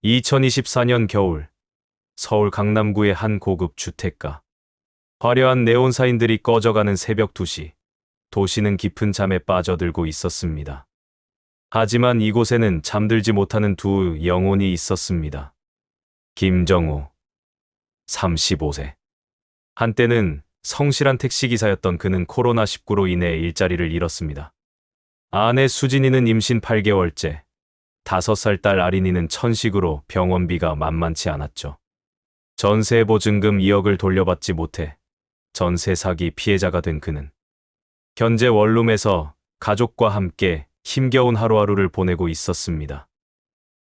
2024년 겨울, 서울 강남구의 한 고급 주택가. 화려한 네온 사인들이 꺼져가는 새벽 2시, 도시는 깊은 잠에 빠져들고 있었습니다. 하지만 이곳에는 잠들지 못하는 두 영혼이 있었습니다. 김정우, 35세. 한때는 성실한 택시기사였던 그는 코로나19로 인해 일자리를 잃었습니다. 아내 수진이는 임신 8개월째, 5살 딸 아린이는 천식으로 병원비가 만만치 않았죠. 전세 보증금 2억을 돌려받지 못해 전세 사기 피해자가 된 그는 현재 원룸에서 가족과 함께 힘겨운 하루하루를 보내고 있었습니다.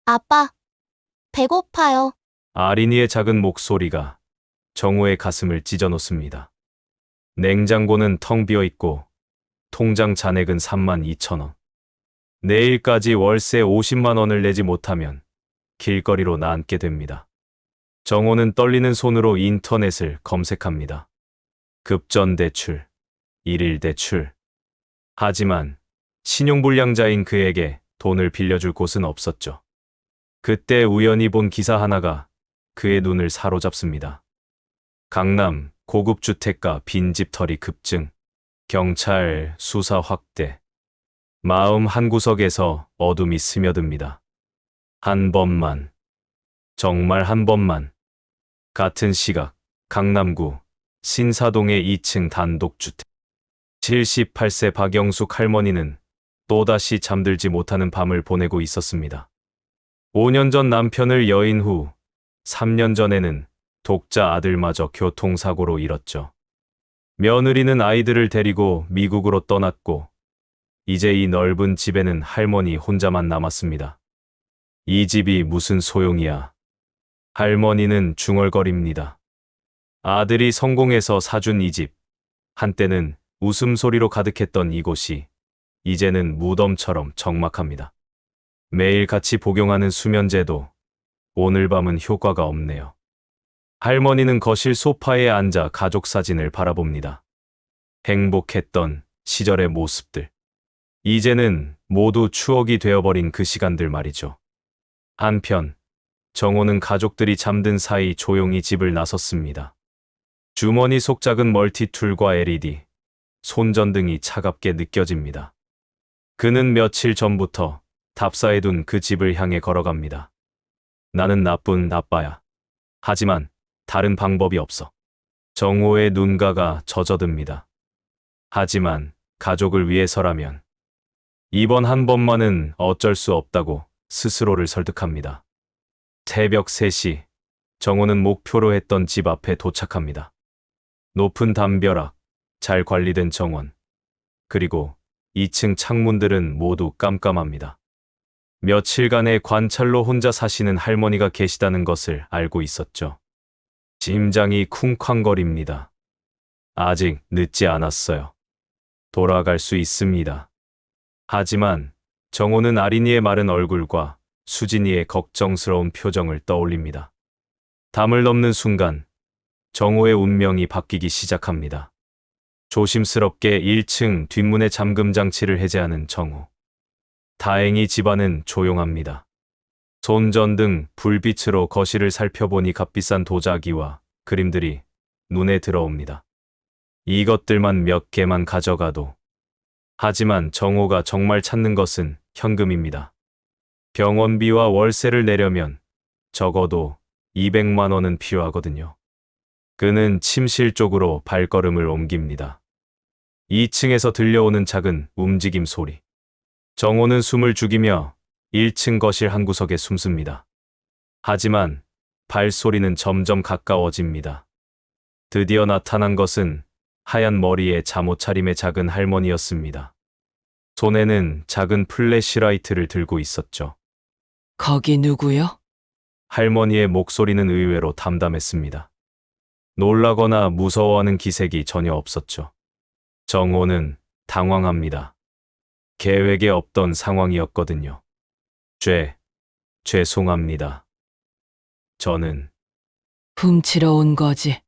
아빠, 배고파요. 아린이의 작은 목소리가 정우의 가슴을 찢어놓습니다. 냉장고는 텅 비어 있고 통장 잔액은 32,000원. 내일까지 월세 50만 원을 내지 못하면 길거리로 나앉게 됩니다. 정호는 떨리는 손으로 인터넷을 검색합니다. 급전대출, 일일대출. 하지만 신용불량자인 그에게 돈을 빌려줄 곳은 없었죠. 그때 우연히 본 기사 하나가 그의 눈을 사로잡습니다. 강남 고급주택가 빈집털이 급증, 경찰 수사 확대. 마음 한구석에서 어둠이 스며듭니다. 한 번만, 정말 한 번만. 같은 시각, 강남구 신사동의 2층 단독주택. 78세 박영숙 할머니는 또다시 잠들지 못하는 밤을 보내고 있었습니다. 5년 전 남편을 여인 후 3년 전에는 독자 아들마저 교통사고로 잃었죠. 며느리는 아이들을 데리고 미국으로 떠났고 이제 이 넓은 집에는 할머니 혼자만 남았습니다. 이 집이 무슨 소용이야. 할머니는 중얼거립니다. 아들이 성공해서 사준 이 집, 한때는 웃음소리로 가득했던 이곳이 이제는 무덤처럼 적막합니다. 매일 같이 복용하는 수면제도 오늘 밤은 효과가 없네요. 할머니는 거실 소파에 앉아 가족 사진을 바라봅니다. 행복했던 시절의 모습들. 이제는 모두 추억이 되어버린 그 시간들 말이죠. 한편 정호는 가족들이 잠든 사이 조용히 집을 나섰습니다. 주머니 속 작은 멀티툴과 LED, 손전등이 차갑게 느껴집니다. 그는 며칠 전부터 답사해둔 그 집을 향해 걸어갑니다. 나는 나쁜 아빠야. 하지만 다른 방법이 없어. 정호의 눈가가 젖어듭니다. 하지만 가족을 위해서라면 이번 한 번만은 어쩔 수 없다고 스스로를 설득합니다. 새벽 3시, 정호는 목표로 했던 집 앞에 도착합니다. 높은 담벼락, 잘 관리된 정원, 그리고 2층 창문들은 모두 깜깜합니다. 며칠간의 관찰로 혼자 사시는 할머니가 계시다는 것을 알고 있었죠. 심장이 쿵쾅거립니다. 아직 늦지 않았어요. 돌아갈 수 있습니다. 하지만 정호는 아린이의 마른 얼굴과 수진이의 걱정스러운 표정을 떠올립니다. 담을 넘는 순간 정호의 운명이 바뀌기 시작합니다. 조심스럽게 1층 뒷문의 잠금 장치를 해제하는 정호. 다행히 집안은 조용합니다. 손전등, 불빛으로 거실을 살펴보니 값비싼 도자기와 그림들이 눈에 들어옵니다. 이것들만 몇 개만 가져가도. 하지만 정호가 정말 찾는 것은 현금입니다. 병원비와 월세를 내려면 적어도 200만 원은 필요하거든요. 그는 침실 쪽으로 발걸음을 옮깁니다. 2층에서 들려오는 작은 움직임 소리. 정호는 숨을 죽이며 1층 거실 한 구석에 숨습니다. 하지만 발소리는 점점 가까워집니다. 드디어 나타난 것은 하얀 머리에 잠옷 차림의 작은 할머니였습니다. 손에는 작은 플래시라이트를 들고 있었죠. 거기 누구요? 할머니의 목소리는 의외로 담담했습니다. 놀라거나 무서워하는 기색이 전혀 없었죠. 정호는 당황합니다. 계획에 없던 상황이었거든요. 죄송합니다. 저는 훔치러 온 거지.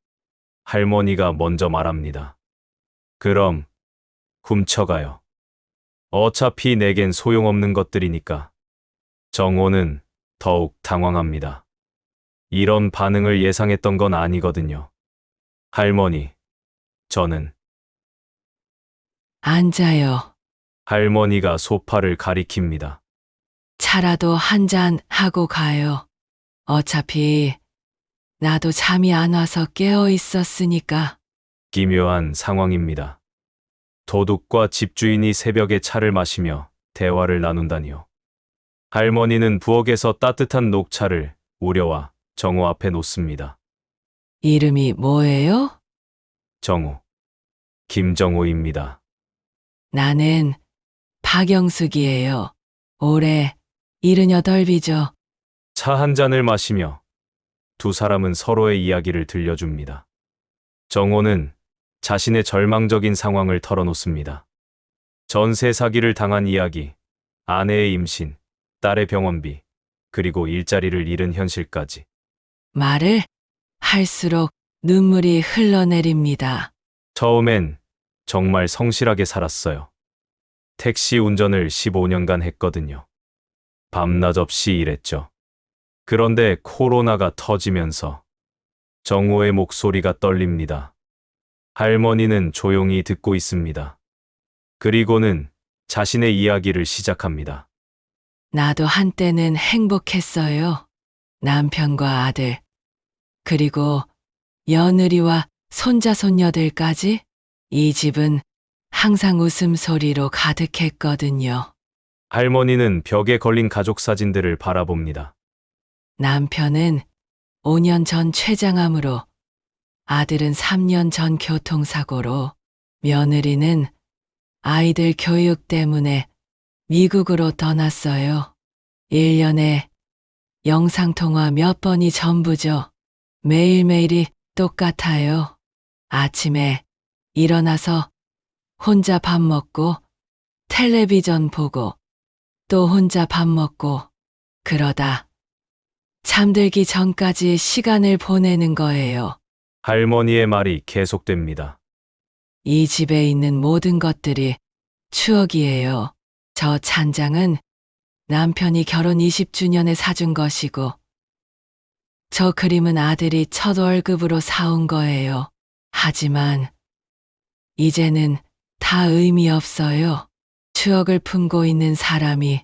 할머니가 먼저 말합니다. 그럼 훔쳐가요. 어차피 내겐 소용없는 것들이니까. 정호는 더욱 당황합니다. 이런 반응을 예상했던 건 아니거든요. 할머니, 저는 앉아요. 할머니가 소파를 가리킵니다. 차라도 한 잔 하고 가요. 어차피 나도 잠이 안 와서 깨어 있었으니까. 기묘한 상황입니다. 도둑과 집주인이 새벽에 차를 마시며 대화를 나눈다니요. 할머니는 부엌에서 따뜻한 녹차를 우려와 정호 앞에 놓습니다. 이름이 뭐예요? 정호, 김정호입니다. 나는 박영숙이에요. 올해 78이죠. 차 한 잔을 마시며 두 사람은 서로의 이야기를 들려줍니다. 정호는 자신의 절망적인 상황을 털어놓습니다. 전세 사기를 당한 이야기, 아내의 임신, 딸의 병원비, 그리고 일자리를 잃은 현실까지. 말을 할수록 눈물이 흘러내립니다. 처음엔 정말 성실하게 살았어요. 택시 운전을 15년간 했거든요. 밤낮 없이 일했죠. 그런데 코로나가 터지면서 정호의 목소리가 떨립니다. 할머니는 조용히 듣고 있습니다. 그리고는 자신의 이야기를 시작합니다. 나도 한때는 행복했어요. 남편과 아들, 그리고 며느리와 손자 손녀들까지. 이 집은 항상 웃음소리로 가득했거든요. 할머니는 벽에 걸린 가족 사진들을 바라봅니다. 남편은 5년 전 췌장암으로, 아들은 3년 전 교통사고로, 며느리는 아이들 교육 때문에 미국으로 떠났어요. 1년에 영상통화 몇 번이 전부죠. 매일매일이 똑같아요. 아침에 일어나서 혼자 밥 먹고, 텔레비전 보고, 또 혼자 밥 먹고, 그러다 잠들기 전까지 시간을 보내는 거예요. 할머니의 말이 계속됩니다. 이 집에 있는 모든 것들이 추억이에요. 저 찬장은 남편이 결혼 20주년에 사준 것이고, 저 그림은 아들이 첫 월급으로 사온 거예요. 하지만 이제는 다 의미 없어요. 추억을 품고 있는 사람이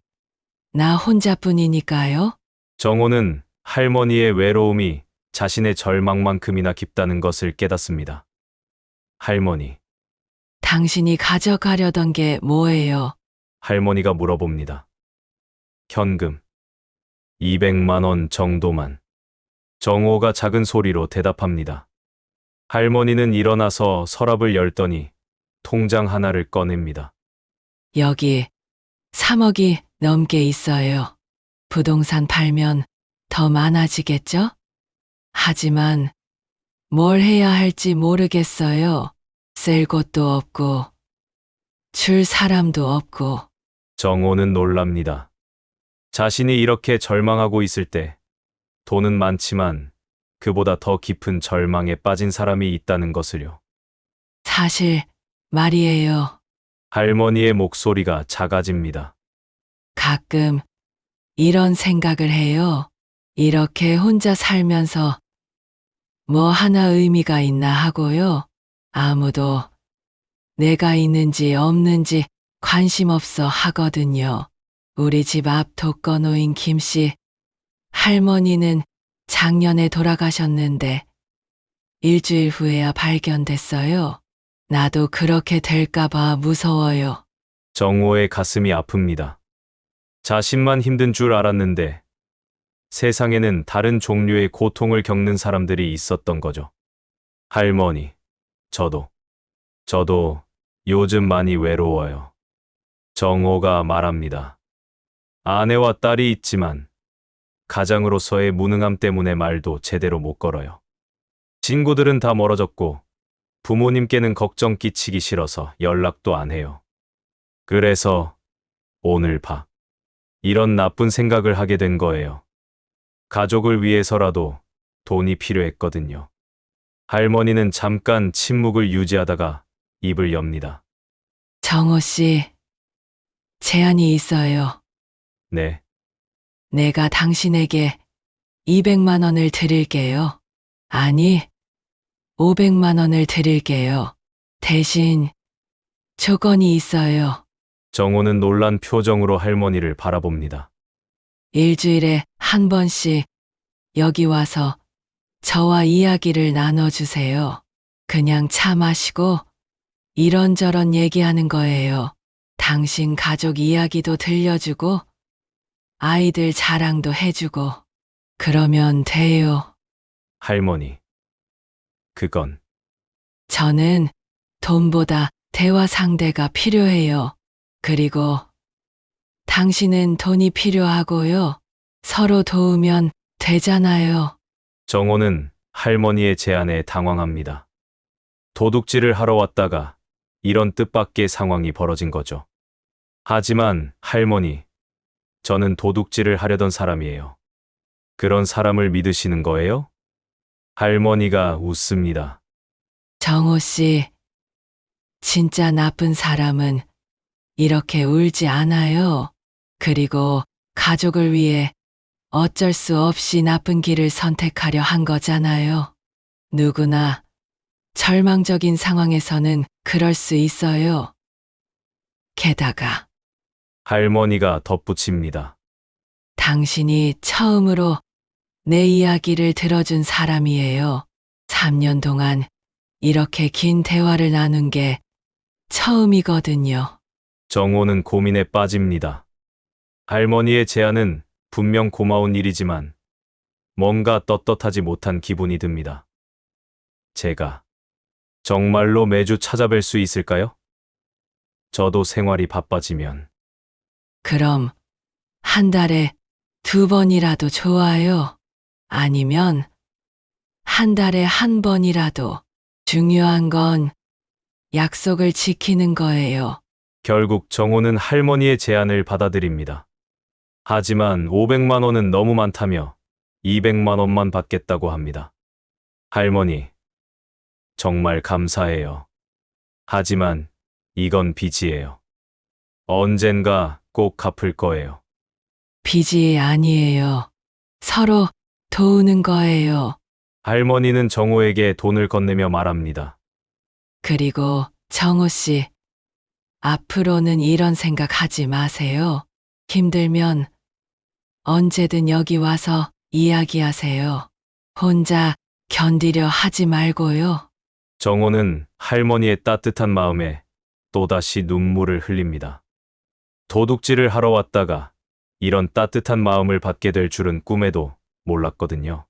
나 혼자뿐이니까요. 정호는 할머니의 외로움이 자신의 절망만큼이나 깊다는 것을 깨닫습니다. 할머니, 당신이 가져가려던 게 뭐예요? 할머니가 물어봅니다. 현금 200만 원 정도만. 정호가 작은 소리로 대답합니다. 할머니는 일어나서 서랍을 열더니 통장 하나를 꺼냅니다. 여기 3억이 넘게 있어요. 부동산 팔면 더 많아지겠죠? 하지만 뭘 해야 할지 모르겠어요. 쓸 곳도 없고, 줄 사람도 없고. 정호는 놀랍니다. 자신이 이렇게 절망하고 있을 때 돈은 많지만 그보다 더 깊은 절망에 빠진 사람이 있다는 것을요. 사실 말이에요. 할머니의 목소리가 작아집니다. 가끔 이런 생각을 해요. 이렇게 혼자 살면서 뭐 하나 의미가 있나 하고요. 아무도 내가 있는지 없는지 관심 없어 하거든요. 우리 집 앞 독거노인 김씨 할머니는 작년에 돌아가셨는데 일주일 후에야 발견됐어요. 나도 그렇게 될까봐 무서워요. 정호의 가슴이 아픕니다. 자신만 힘든 줄 알았는데 세상에는 다른 종류의 고통을 겪는 사람들이 있었던 거죠. 할머니, 저도 요즘 많이 외로워요. 정호가 말합니다. 아내와 딸이 있지만 가장으로서의 무능함 때문에 말도 제대로 못 걸어요. 친구들은 다 멀어졌고 부모님께는 걱정 끼치기 싫어서 연락도 안 해요. 그래서 오늘 이런 나쁜 생각을 하게 된 거예요. 가족을 위해서라도 돈이 필요했거든요. 할머니는 잠깐 침묵을 유지하다가 입을 엽니다. 정호 씨, 제안이 있어요. 네, 내가 당신에게 200만 원을 드릴게요. 아니, 500만 원을 드릴게요. 대신 조건이 있어요. 정호는 놀란 표정으로 할머니를 바라봅니다. 일주일에 한 번씩 여기 와서 저와 이야기를 나눠주세요. 그냥 차 마시고 이런저런 얘기하는 거예요. 당신 가족 이야기도 들려주고 아이들 자랑도 해주고 그러면 돼요. 할머니. 그건 저는 돈보다 대화 상대가 필요해요. 그리고 당신은 돈이 필요하고요. 서로 도우면 되잖아요. 정호는 할머니의 제안에 당황합니다. 도둑질을 하러 왔다가 이런 뜻밖의 상황이 벌어진 거죠. 하지만 할머니, 저는 도둑질을 하려던 사람이에요. 그런 사람을 믿으시는 거예요? 할머니가 웃습니다. 정호 씨, 진짜 나쁜 사람은 이렇게 울지 않아요. 그리고 가족을 위해 어쩔 수 없이 나쁜 길을 선택하려 한 거잖아요. 누구나 절망적인 상황에서는 그럴 수 있어요. 게다가 할머니가 덧붙입니다. 당신이 처음으로 내 이야기를 들어준 사람이에요. 3년 동안 이렇게 긴 대화를 나눈 게 처음이거든요. 정호는 고민에 빠집니다. 할머니의 제안은 분명 고마운 일이지만 뭔가 떳떳하지 못한 기분이 듭니다. 제가 정말로 매주 찾아뵐 수 있을까요? 저도 생활이 바빠지면. 그럼 한 달에 2번이라도 좋아요. 아니면 한 달에 1번이라도. 중요한 건 약속을 지키는 거예요. 결국 정호는 할머니의 제안을 받아들입니다. 하지만 500만 원은 너무 많다며 200만 원만 받겠다고 합니다. 할머니, 정말 감사해요. 하지만 이건 빚이에요. 언젠가 꼭 갚을 거예요. 빚이 아니에요. 서로 도우는 거예요. 할머니는 정호에게 돈을 건네며 말합니다. 그리고 정호 씨, 앞으로는 이런 생각 하지 마세요. 힘들면 언제든 여기 와서 이야기하세요. 혼자 견디려 하지 말고요. 정호는 할머니의 따뜻한 마음에 또다시 눈물을 흘립니다. 도둑질을 하러 왔다가 이런 따뜻한 마음을 받게 될 줄은 꿈에도 몰랐거든요.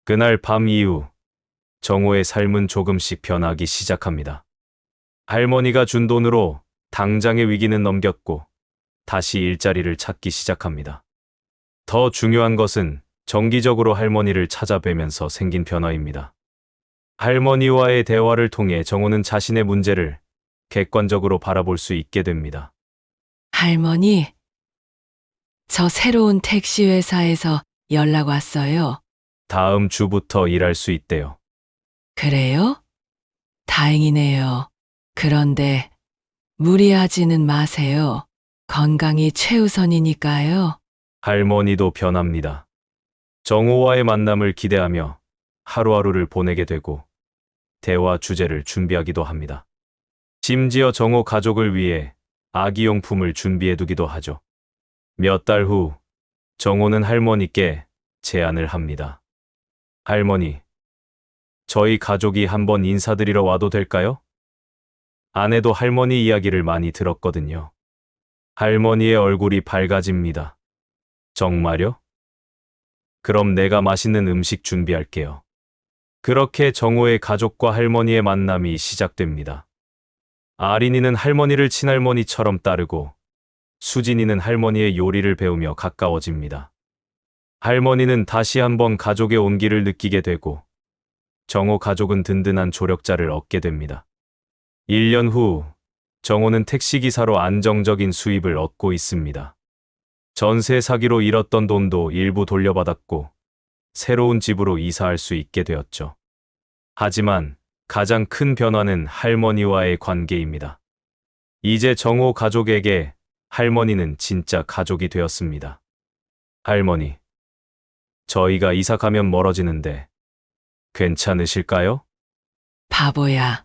그날 밤 이후 정호의 삶은 조금씩 변하기 시작합니다. 할머니가 준 돈으로 당장의 위기는 넘겼고 다시 일자리를 찾기 시작합니다. 더 중요한 것은 정기적으로 할머니를 찾아뵈면서 생긴 변화입니다. 할머니와의 대화를 통해 정호는 자신의 문제를 객관적으로 바라볼 수 있게 됩니다. 할머니, 저 새로운 택시 회사에서 연락 왔어요. 다음 주부터 일할 수 있대요. 그래요? 다행이네요. 그런데 무리하지는 마세요. 건강이 최우선이니까요. 할머니도 변합니다. 정호와의 만남을 기대하며 하루하루를 보내게 되고 대화 주제를 준비하기도 합니다. 심지어 정호 가족을 위해 아기용품을 준비해두기도 하죠. 몇 달 후 정호는 할머니께 제안을 합니다. 할머니, 저희 가족이 한번 인사드리러 와도 될까요? 아내도 할머니 이야기를 많이 들었거든요. 할머니의 얼굴이 밝아집니다. 정말요? 그럼 내가 맛있는 음식 준비할게요. 그렇게 정호의 가족과 할머니의 만남이 시작됩니다. 아린이는 할머니를 친할머니처럼 따르고 수진이는 할머니의 요리를 배우며 가까워집니다. 할머니는 다시 한번 가족의 온기를 느끼게 되고 정호 가족은 든든한 조력자를 얻게 됩니다. 1년 후 정호는 택시기사로 안정적인 수입을 얻고 있습니다. 전세 사기로 잃었던 돈도 일부 돌려받았고 새로운 집으로 이사할 수 있게 되었죠. 하지만 가장 큰 변화는 할머니와의 관계입니다. 이제 정호 가족에게 할머니는 진짜 가족이 되었습니다. 할머니, 저희가 이사 가면 멀어지는데 괜찮으실까요? 바보야.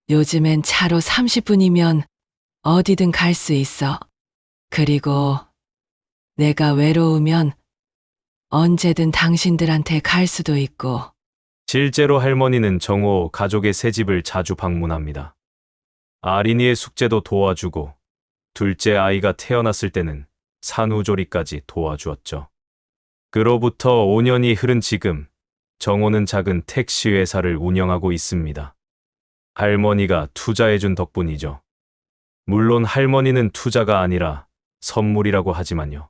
요즘엔 차로 30분이면 어디든 갈 수 있어. 그리고 내가 외로우면 언제든 당신들한테 갈 수도 있고. 실제로 할머니는 정호 가족의 새 집을 자주 방문합니다. 아린이의 숙제도 도와주고 둘째 아이가 태어났을 때는 산후조리까지 도와주었죠. 그로부터 5년이 흐른 지금 정호는 작은 택시 회사를 운영하고 있습니다. 할머니가 투자해준 덕분이죠. 물론 할머니는 투자가 아니라 선물이라고 하지만요.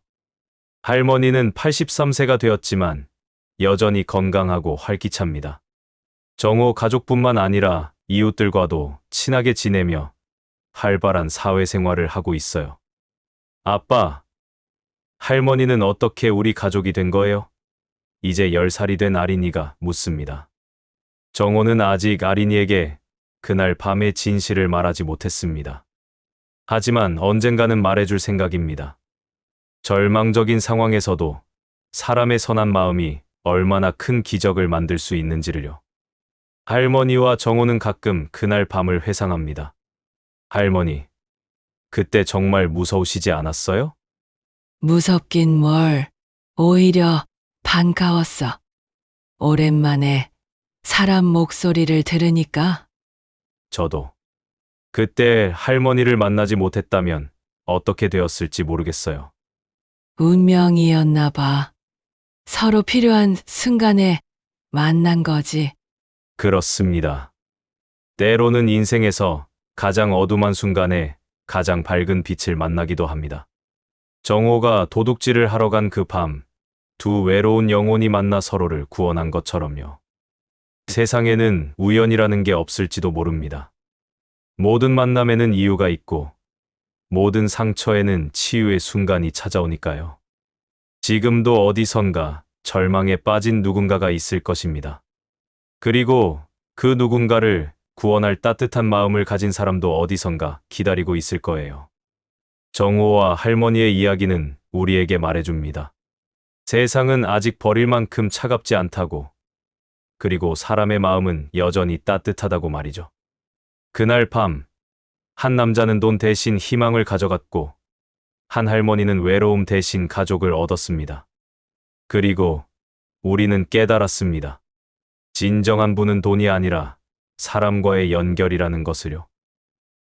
할머니는 83세가 되었지만 여전히 건강하고 활기찹니다. 정호 가족뿐만 아니라 이웃들과도 친하게 지내며 활발한 사회생활을 하고 있어요. 아빠, 할머니는 어떻게 우리 가족이 된 거예요? 이제 10살이 된 아린이가 묻습니다. 정호는 아직 아린이에게 그날 밤의 진실을 말하지 못했습니다. 하지만 언젠가는 말해줄 생각입니다. 절망적인 상황에서도 사람의 선한 마음이 얼마나 큰 기적을 만들 수 있는지를요. 할머니와 정호는 가끔 그날 밤을 회상합니다. 할머니, 그때 정말 무서우시지 않았어요? 무섭긴 뭘. 오히려 반가웠어. 오랜만에 사람 목소리를 들으니까. 저도. 그때 할머니를 만나지 못했다면 어떻게 되었을지 모르겠어요. 운명이었나 봐. 서로 필요한 순간에 만난 거지. 그렇습니다. 때로는 인생에서 가장 어둠한 순간에 가장 밝은 빛을 만나기도 합니다. 정호가 도둑질을 하러 간 그 밤, 두 외로운 영혼이 만나 서로를 구원한 것처럼요. 세상에는 우연이라는 게 없을지도 모릅니다. 모든 만남에는 이유가 있고, 모든 상처에는 치유의 순간이 찾아오니까요. 지금도 어디선가 절망에 빠진 누군가가 있을 것입니다. 그리고 그 누군가를 구원할 따뜻한 마음을 가진 사람도 어디선가 기다리고 있을 거예요. 정호와 할머니의 이야기는 우리에게 말해줍니다. 세상은 아직 버릴 만큼 차갑지 않다고, 그리고 사람의 마음은 여전히 따뜻하다고 말이죠. 그날 밤, 한 남자는 돈 대신 희망을 가져갔고, 한 할머니는 외로움 대신 가족을 얻었습니다. 그리고 우리는 깨달았습니다. 진정한 부는 돈이 아니라 사람과의 연결이라는 것을요.